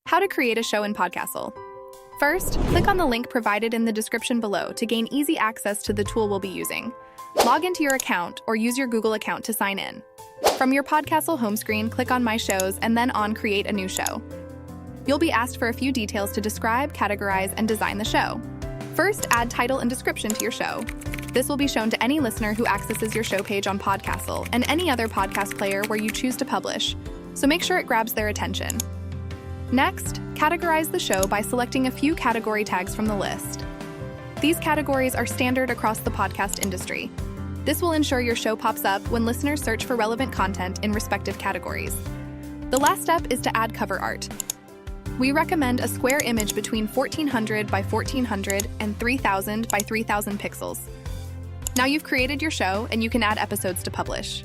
How to create a show in Podcastle. First, click on the link provided in the description below to gain easy access to the tool we'll be using. Log into your account or use your Google account to sign in. From your Podcastle home screen, click on My Shows and then on Create a New Show. You'll be asked for a few details to describe, categorize, and design the show. First, add title and description to your show. This will be shown to any listener who accesses your show page on Podcastle and any other podcast player where you choose to publish, so make sure it grabs their attention. Next, categorize the show by selecting a few category tags from the list. These categories are standard across the podcast industry. This will ensure your show pops up when listeners search for relevant content in respective categories. The last step is to add cover art. We recommend a square image between 1400 by 1400 and 3000 by 3000 pixels. Now you've created your show and you can add episodes to publish.